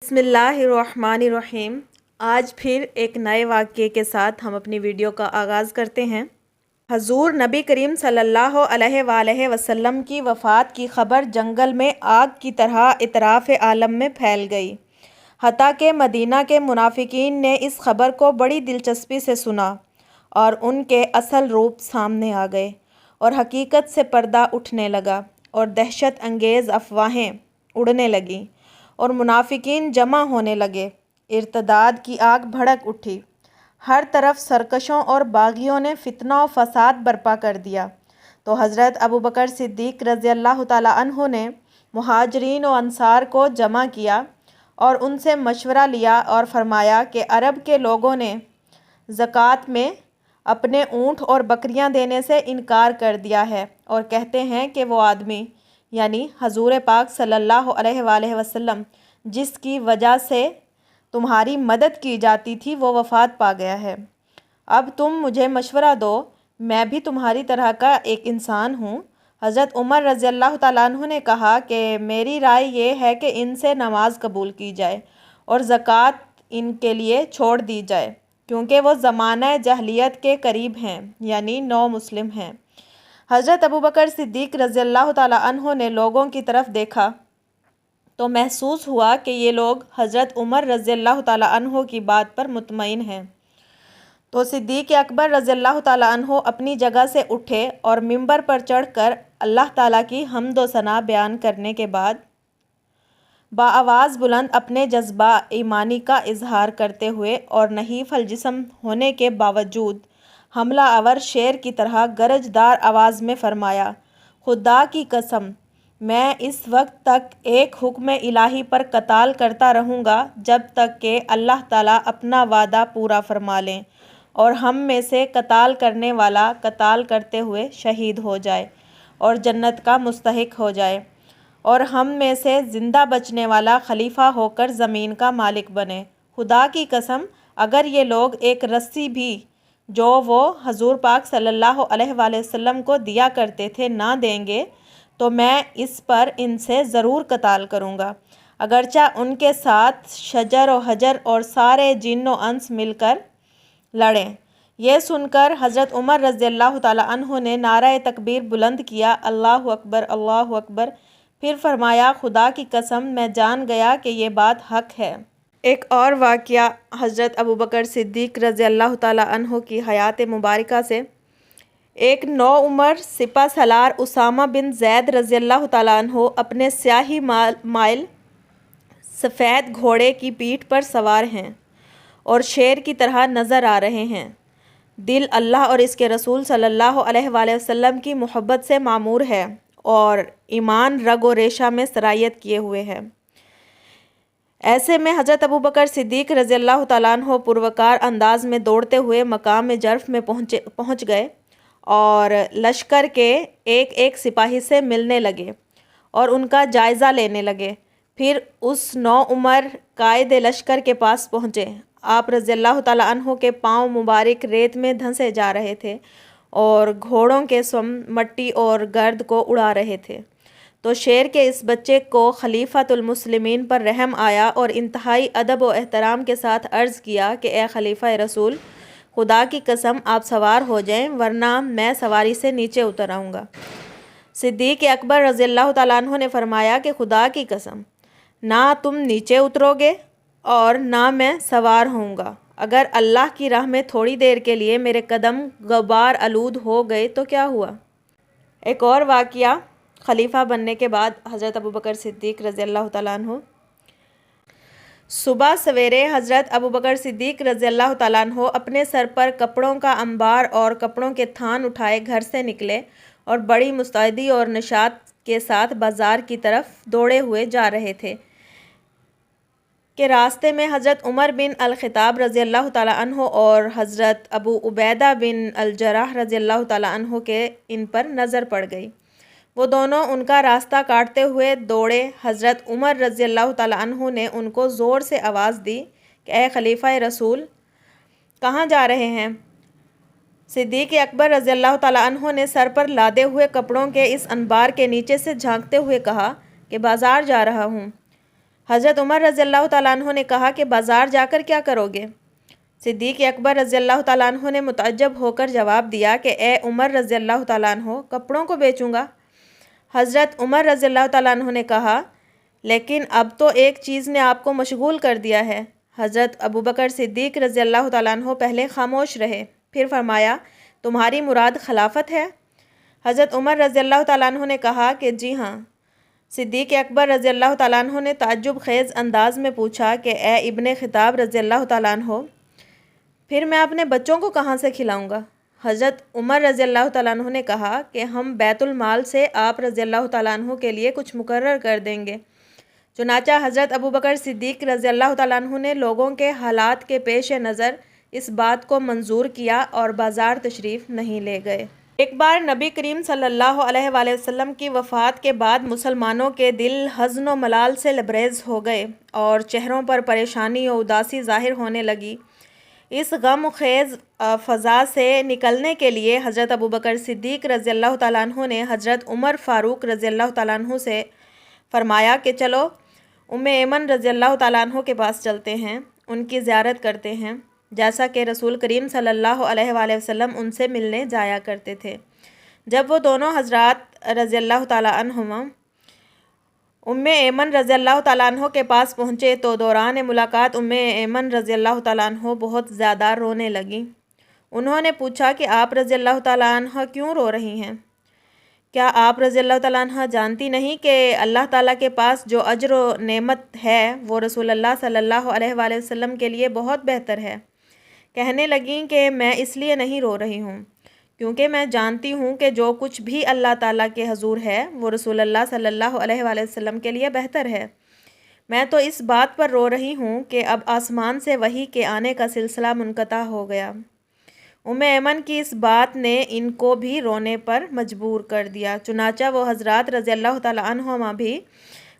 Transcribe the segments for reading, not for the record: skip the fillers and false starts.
بسم اللہ الرحمن الرحیم۔ آج پھر ایک نئے واقعے کے ساتھ ہم اپنی ویڈیو کا آغاز کرتے ہیں۔ حضور نبی کریم صلی اللہ علیہ وآلہ وسلم کی وفات کی خبر جنگل میں آگ کی طرح اطراف عالم میں پھیل گئی، حتیٰ کہ مدینہ کے منافقین نے اس خبر کو بڑی دلچسپی سے سنا اور ان کے اصل روپ سامنے آ گئے اور حقیقت سے پردہ اٹھنے لگا اور دہشت انگیز افواہیں اڑنے لگیں اور منافقین جمع ہونے لگے۔ ارتداد کی آگ بھڑک اٹھی، ہر طرف سرکشوں اور باغیوں نے فتنہ و فساد برپا کر دیا۔ تو حضرت ابوبکر صدیق رضی اللہ تعالیٰ عنہ نے مہاجرین و انصار کو جمع کیا اور ان سے مشورہ لیا اور فرمایا کہ عرب کے لوگوں نے زکوٰۃ میں اپنے اونٹ اور بکریاں دینے سے انکار کر دیا ہے اور کہتے ہیں کہ وہ آدمی یعنی حضور پاک صلی اللہ علیہ وآلہ وسلم جس کی وجہ سے تمہاری مدد کی جاتی تھی وہ وفات پا گیا ہے۔ اب تم مجھے مشورہ دو، میں بھی تمہاری طرح کا ایک انسان ہوں۔ حضرت عمر رضی اللہ تعالیٰ عنہ نے کہا کہ میری رائے یہ ہے کہ ان سے نماز قبول کی جائے اور زکوٰۃ ان کے لیے چھوڑ دی جائے، کیونکہ وہ زمانہ جاہلیت کے قریب ہیں یعنی نو مسلم ہیں۔ حضرت ابوبکر صدیق رضی اللہ تعالیٰ عنہ نے لوگوں کی طرف دیکھا تو محسوس ہوا کہ یہ لوگ حضرت عمر رضی اللہ تعالیٰ عنہ کی بات پر مطمئن ہیں۔ تو صدیق اکبر رضی اللہ تعالیٰ عنہ اپنی جگہ سے اٹھے اور ممبر پر چڑھ کر اللہ تعالیٰ کی حمد و ثنا بیان کرنے کے بعد بآواز بلند اپنے جذبہ ایمانی کا اظہار کرتے ہوئے اور نحیف الجسم ہونے کے باوجود حملہ آور شیر کی طرح گرجدار آواز میں فرمایا، خدا کی قسم میں اس وقت تک ایک حکم الہی پر قتال کرتا رہوں گا جب تک کہ اللہ تعالیٰ اپنا وعدہ پورا فرما لیں اور ہم میں سے قتال کرنے والا قتال کرتے ہوئے شہید ہو جائے اور جنت کا مستحق ہو جائے، اور ہم میں سے زندہ بچنے والا خلیفہ ہو کر زمین کا مالک بنے۔ خدا کی قسم اگر یہ لوگ ایک رسی بھی جو وہ حضور پاک صلی اللہ علیہ وآلہ وسلم کو دیا کرتے تھے نہ دیں گے تو میں اس پر ان سے ضرور قتال کروں گا، اگرچہ ان کے ساتھ شجر و حجر اور سارے جن و انس مل کر لڑیں۔ یہ سن کر حضرت عمر رضی اللہ تعالیٰ عنہ نے نعرہ تکبیر بلند کیا، اللہ اکبر اللہ اکبر، پھر فرمایا، خدا کی قسم میں جان گیا کہ یہ بات حق ہے۔ ایک اور واقعہ حضرت ابوبکر صدیق رضی اللہ تعالیٰ عنہ کی حیات مبارکہ سے۔ ایک نوعمر سپہ سالار اسامہ بن زید رضی اللہ تعالیٰ عنہ اپنے سیاہی مائل سفید گھوڑے کی پیٹھ پر سوار ہیں اور شیر کی طرح نظر آ رہے ہیں۔ دل اللہ اور اس کے رسول صلی اللہ علیہ وآلہ وسلم کی محبت سے معمور ہے اور ایمان رگ و ریشہ میں سرایت کیے ہوئے ہے۔ ایسے میں حضرت ابوبکر صدیق رضی اللہ تعالیٰ عنہ پروکار انداز میں دوڑتے ہوئے مقام جرف میں پہنچ گئے اور لشکر کے ایک ایک سپاہی سے ملنے لگے اور ان کا جائزہ لینے لگے۔ پھر اس نوعمر قائد لشکر کے پاس پہنچے۔ آپ رضی اللہ تعالیٰ عنہ کے پاؤں مبارک ریت میں دھنسے جا رہے تھے اور گھوڑوں کے سم مٹی اور گرد کو اڑا رہے تھے۔ تو شیر کے اس بچے کو خلیفۃ المسلمین پر رحم آیا اور انتہائی ادب و احترام کے ساتھ عرض کیا کہ اے خلیفہ رسول، خدا کی قسم آپ سوار ہو جائیں ورنہ میں سواری سے نیچے اتر آؤں گا۔ صدیق اکبر رضی اللہ تعالیٰ عنہ نے فرمایا کہ خدا کی قسم نہ تم نیچے اترو گے اور نہ میں سوار ہوں گا، اگر اللہ کی راہ میں تھوڑی دیر کے لیے میرے قدم غبار آلود ہو گئے تو کیا ہوا۔ ایک اور واقعہ خلیفہ بننے کے بعد حضرت ابوبکر صدیق رضی اللہ تعالیٰ عنہ۔ صبح سویرے حضرت ابوبکر صدیق رضی اللہ تعالیٰ عنہ اپنے سر پر کپڑوں کا انبار اور کپڑوں کے تھان اٹھائے گھر سے نکلے اور بڑی مستعدی اور نشاط کے ساتھ بازار کی طرف دوڑے ہوئے جا رہے تھے کہ راستے میں حضرت عمر بن الخطاب رضی اللہ تعالیٰ عنہ اور حضرت ابو عبیدہ بن الجراح رضی اللہ تعالیٰ عنہ کے ان پر نظر پڑ گئی۔ وہ دونوں ان کا راستہ کاٹتے ہوئے دوڑے۔ حضرت عمر رضی اللہ تعالیٰ عنہ نے ان کو زور سے آواز دی کہ اے خلیفہ رسول، کہاں جا رہے ہیں؟ صدیق اکبر رضی اللہ تعالیٰ عنہ نے سر پر لادے ہوئے کپڑوں کے اس انبار کے نیچے سے جھانکتے ہوئے کہا کہ بازار جا رہا ہوں۔ حضرت عمر رضی اللہ تعالیٰ عنہ نے کہا کہ بازار جا کر کیا کرو گے؟ صدیق اکبر رضی اللہ تعالیٰ عنہ نے متعجب ہو کر جواب دیا کہ اے عمر رضی اللہ تعالیٰ عنہ، کپڑوں کو بیچوں گا۔ حضرت عمر رضی اللہ تعالیٰ عنہ نے کہا لیکن اب تو ایک چیز نے آپ کو مشغول کر دیا ہے۔ حضرت ابوبکر صدیق رضی اللہ تعالیٰ عنہ پہلے خاموش رہے، پھر فرمایا تمہاری مراد خلافت ہے؟ حضرت عمر رضی اللہ تعالیٰ عنہ نے کہا کہ جی ہاں۔ صدیق اکبر رضی اللہ تعالیٰ عنہ نے تعجب خیز انداز میں پوچھا کہ اے ابن خطاب رضی اللہ تعالیٰ عنہ، پھر میں اپنے بچوں کو کہاں سے کھلاؤں گا؟ حضرت عمر رضی اللہ تعالیٰ عنہ نے کہا کہ ہم بیت المال سے آپ رضی اللہ تعالیٰ عنہ کے لیے کچھ مقرر کر دیں گے۔ چنانچہ حضرت ابوبکر صدیق رضی اللہ تعالیٰ عنہ نے لوگوں کے حالات کے پیش نظر اس بات کو منظور کیا اور بازار تشریف نہیں لے گئے۔ ایک بار نبی کریم صلی اللہ علیہ وآلہ وسلم کی وفات کے بعد مسلمانوں کے دل حزن و ملال سے لبریز ہو گئے اور چہروں پر پریشانی و اداسی ظاہر ہونے لگی۔ اس غم خیز فضا سے نکلنے کے لیے حضرت ابوبکر صدیق رضی اللہ تعالیٰ عنہ نے حضرت عمر فاروق رضی اللہ تعالیٰ عنہ سے فرمایا کہ چلو ام ایمن رضی اللہ تعالیٰ عنہ کے پاس چلتے ہیں، ان کی زیارت کرتے ہیں، جیسا کہ رسول کریم صلی اللہ علیہ وآلہ وسلم ان سے ملنے جایا کرتے تھے۔ جب وہ دونوں حضرات رضی اللہ تعالیٰ عنہما ام ایمن رضی اللہ تعالیٰ عنہ کے پاس پہنچے تو دوران ملاقات ام ایمن رضی اللہ تعالیٰ عنہ بہت زیادہ رونے لگیں۔ انہوں نے پوچھا کہ آپ رضی اللہ تعالیٰ عنہ کیوں رو رہی ہیں؟ کیا آپ رضی اللہ تعالیٰ عنہ جانتی نہیں کہ اللہ تعالیٰ کے پاس جو اجر و نعمت ہے وہ رسول اللہ صلی اللہ علیہ وآلہ وسلم کے لیے بہت بہتر ہے؟ کہنے لگیں کہ میں اس لیے نہیں رو رہی ہوں کیونکہ میں جانتی ہوں کہ جو کچھ بھی اللہ تعالیٰ کے حضور ہے وہ رسول اللہ صلی اللہ علیہ وآلہ وسلم کے لیے بہتر ہے۔ میں تو اس بات پر رو رہی ہوں کہ اب آسمان سے وحی کے آنے کا سلسلہ منقطع ہو گیا۔ ام ایمن کی اس بات نے ان کو بھی رونے پر مجبور کر دیا، چنانچہ وہ حضرات رضی اللہ تعالیٰ عنہما بھی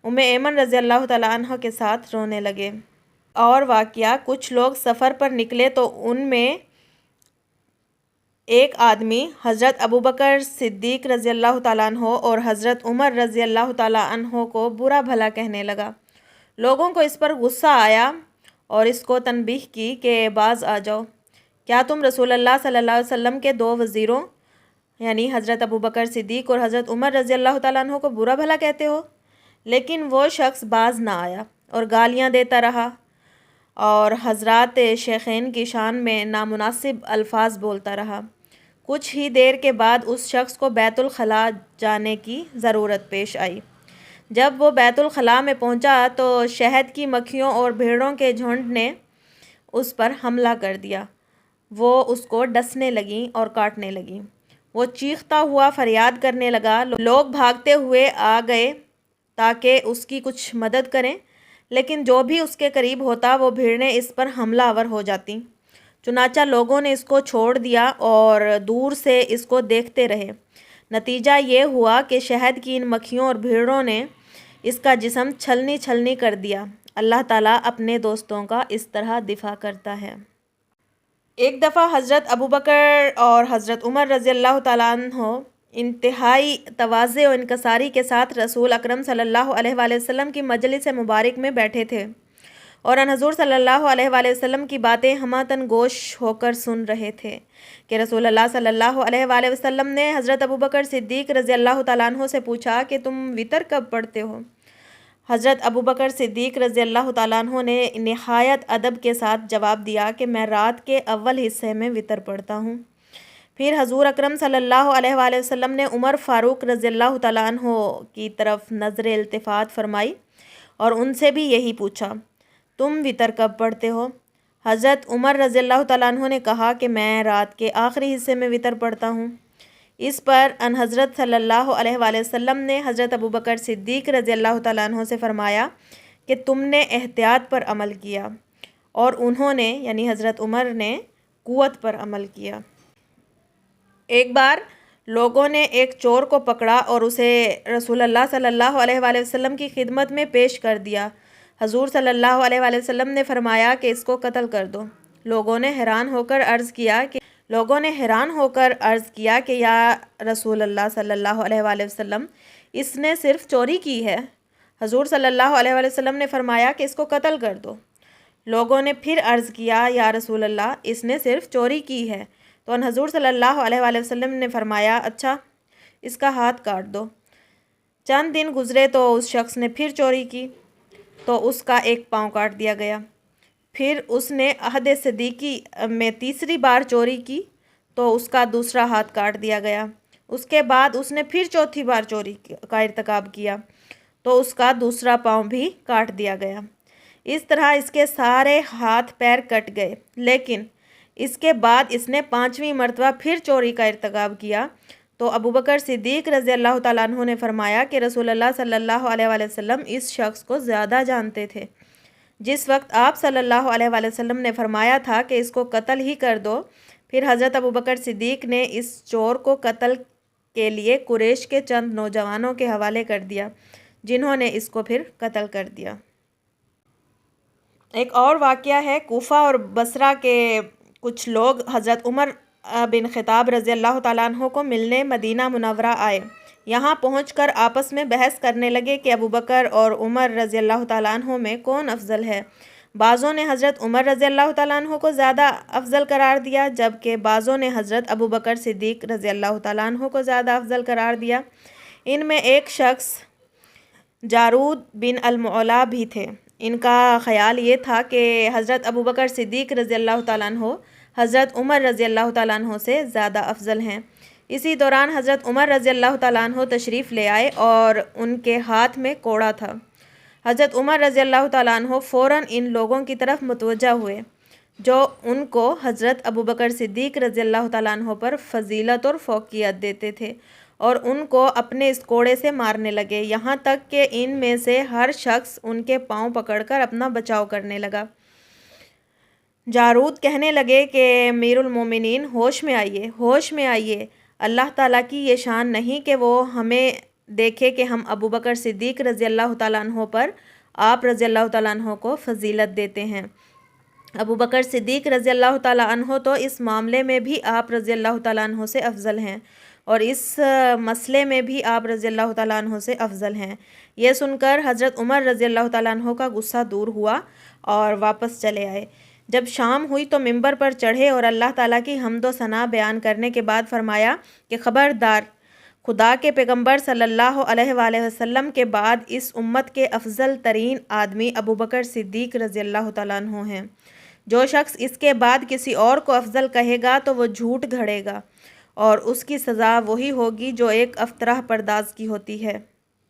ام ایمن رضی اللہ تعالیٰ عنہ کے ساتھ رونے لگے۔ اور واقعہ کچھ لوگ سفر پر نکلے تو ان میں ایک آدمی حضرت ابوبکر صدیق رضی اللہ تعالیٰ عنہ اور حضرت عمر رضی اللہ تعالیٰ عنہ کو برا بھلا کہنے لگا۔ لوگوں کو اس پر غصہ آیا اور اس کو تنبیہ کی کہ باز آ جاؤ، کیا تم رسول اللہ صلی اللہ علیہ وسلم کے دو وزیروں یعنی حضرت ابوبکر صدیق اور حضرت عمر رضی اللہ تعالیٰ عنہ کو برا بھلا کہتے ہو؟ لیکن وہ شخص باز نہ آیا اور گالیاں دیتا رہا اور حضرات شیخین کی شان میں نامناسب الفاظ بولتا رہا۔ کچھ ہی دیر کے بعد اس شخص کو بیت الخلاء جانے کی ضرورت پیش آئی۔ جب وہ بیت الخلاء میں پہنچا تو شہد کی مکھیوں اور بھیڑوں کے جھنڈ نے اس پر حملہ کر دیا۔ وہ اس کو ڈسنے لگیں اور کاٹنے لگیں۔ وہ چیختا ہوا فریاد کرنے لگا۔ لوگ بھاگتے ہوئے آ گئے تاکہ اس کی کچھ مدد کریں، لیکن جو بھی اس کے قریب ہوتا وہ بھیڑیں اس پر حملہ آور ہو جاتیں۔ چنانچہ لوگوں نے اس کو چھوڑ دیا اور دور سے اس کو دیکھتے رہے۔ نتیجہ یہ ہوا کہ شہد کی ان مکھیوں اور بھیڑوں نے اس کا جسم چھلنی چھلنی کر دیا۔ اللہ تعالیٰ اپنے دوستوں کا اس طرح دفاع کرتا ہے۔ ایک دفعہ حضرت ابوبکر اور حضرت عمر رضی اللہ تعالیٰ عنہ انتہائی تواضع و انکساری کے ساتھ رسول اکرم صلی اللہ علیہ وآلہ وسلم کی مجلس مبارک میں بیٹھے تھے اور ان حضور صلی اللہ علیہ وآلہ وسلم کی باتیں ہمہ گوش ہو کر سن رہے تھے کہ رسول اللہ صلی اللہ علیہ وآلہ وسلم نے حضرت ابوبکر صدیق رضی اللہ تعالیٰ عنہ سے پوچھا کہ تم وتر کب پڑھتے ہو؟ حضرت ابوبکر صدیق رضی اللہ تعالیٰ عنہ نے نہایت ادب کے ساتھ جواب دیا کہ میں رات کے اول حصے میں وتر پڑھتا ہوں۔ پھر حضور اکرم صلی اللہ علیہ وآلہ وسلم نے عمر فاروق رضی اللہ تعالیٰ عنہ کی طرف نظر التفات فرمائی اور ان سے بھی یہی پوچھا، تم وتر کب پڑھتے ہو؟ حضرت عمر رضی اللہ تعالیٰ عنہ نے کہا کہ میں رات کے آخری حصے میں وتر پڑھتا ہوں۔ اس پر ان حضرت صلی اللہ علیہ وآلہ وسلم نے حضرت ابوبکر صدیق رضی اللہ تعالیٰ عنہ سے فرمایا کہ تم نے احتیاط پر عمل کیا اور انہوں نے یعنی حضرت عمر نے قوت پر عمل کیا۔ ایک بار لوگوں نے ایک چور کو پکڑا اور اسے رسول اللہ صلی اللہ علیہ وآلہ وسلم کی خدمت میں پیش کر دیا۔ حضور صلی اللہ علیہ وآلہ وسلم نے فرمایا کہ اس کو قتل کر دو۔ لوگوں نے حیران ہو کر عرض کیا کہ یا رسول اللہ صلی اللہ علیہ وآلہ وسلم، اس نے صرف چوری کی ہے۔ حضور صلی اللہ علیہ وآلہ وسلم نے فرمایا کہ اس کو قتل کر دو۔ لوگوں نے پھر عرض کیا یا رسول اللہ اس نے صرف چوری کی ہے، تو ان حضور صلی اللہ علیہ وآلہ وسلم نے فرمایا اچھا اس کا ہاتھ کاٹ دو۔ چند دن گزرے تو اس شخص نے پھر چوری کی تو اس کا ایک پاؤں کاٹ دیا گیا۔ پھر اس نے عہد صدیقی میں تیسری بار چوری کی تو اس کا دوسرا ہاتھ کاٹ دیا گیا۔ اس کے بعد اس نے پھر چوتھی بار چوری کا ارتکاب کیا تو اس کا دوسرا پاؤں بھی کاٹ دیا گیا۔ اس طرح اس کے سارے ہاتھ پیر کٹ گئے، لیکن اس کے بعد اس نے 5ویں مرتبہ پھر چوری کا ارتکاب کیا تو ابوبکر صدیق رضی اللہ تعالیٰ عنہ نے فرمایا کہ رسول اللہ صلی اللہ علیہ وآلہ وسلم اس شخص کو زیادہ جانتے تھے۔ جس وقت آپ صلی اللہ علیہ وآلہ وسلم نے فرمایا تھا کہ اس کو قتل ہی کر دو، پھر حضرت ابوبکر صدیق نے اس چور کو قتل کے لیے قریش کے چند نوجوانوں کے حوالے کر دیا، جنہوں نے اس کو پھر قتل کر دیا۔ ایک اور واقعہ ہے، کوفہ اور بصرہ کے کچھ لوگ حضرت عمر بن خطاب رضی اللہ تعالیٰ عنہ کو ملنے مدینہ منورہ آئے۔ یہاں پہنچ کر آپس میں بحث کرنے لگے کہ ابوبکر اور عمر رضی اللہ تعالیٰ عنہ میں کون افضل ہے۔ بعضوں نے حضرت عمر رضی اللہ تعالیٰ عنہ کو زیادہ افضل قرار دیا، جبکہ بعضوں نے حضرت ابوبکر صدیق رضی اللہ تعالیٰ عنہ کو زیادہ افضل قرار دیا۔ ان میں ایک شخص جارود بن المعلا بھی تھے۔ ان کا خیال یہ تھا کہ حضرت ابوبکر صدیق رضی اللہ تعالیٰ عنہ حضرت عمر رضی اللہ تعالیٰ عنہ سے زیادہ افضل ہیں۔ اسی دوران حضرت عمر رضی اللہ تعالیٰ عنہ تشریف لے آئے اور ان کے ہاتھ میں کوڑا تھا۔ حضرت عمر رضی اللہ تعالیٰ عنہ فوراً ان لوگوں کی طرف متوجہ ہوئے جو ان کو حضرت ابوبکر صدیق رضی اللہ تعالیٰ عنہ پر فضیلت اور فوقیت دیتے تھے، اور ان کو اپنے اس کوڑے سے مارنے لگے، یہاں تک کہ ان میں سے ہر شخص ان کے پاؤں پکڑ کر اپنا بچاؤ کرنے لگا۔ جارود کہنے لگے کہ امیر المومنین ہوش میں آئیے، ہوش میں آئیے، اللہ تعالیٰ کی یہ شان نہیں کہ وہ ہمیں دیکھے کہ ہم ابوبکر صدیق رضی اللہ تعالیٰ عنہ پر آپ رضی اللہ تعالیٰ عنہ کو فضیلت دیتے ہیں۔ ابوبکر صدیق رضی اللہ تعالیٰ عنہ تو اس معاملے میں بھی آپ رضی اللہ تعالیٰ عنہ سے افضل ہیں، اور اس مسئلے میں بھی آپ رضی اللہ تعالیٰ عنہ سے افضل ہیں۔ یہ سن کر حضرت عمر رضی اللہ تعالیٰ عنہ کا غصہ دور ہوا اور واپس چلے آئے۔ جب شام ہوئی تو منبر پر چڑھے اور اللہ تعالیٰ کی حمد و ثنا بیان کرنے کے بعد فرمایا کہ خبردار، خدا کے پیغمبر صلی اللہ علیہ وآلہ وسلم کے بعد اس امت کے افضل ترین آدمی ابوبکر صدیق رضی اللہ تعالیٰ عنہ ہیں۔ جو شخص اس کے بعد کسی اور کو افضل کہے گا تو وہ جھوٹ گھڑے گا، اور اس کی سزا وہی ہوگی جو ایک افطرہ پرداز کی ہوتی ہے۔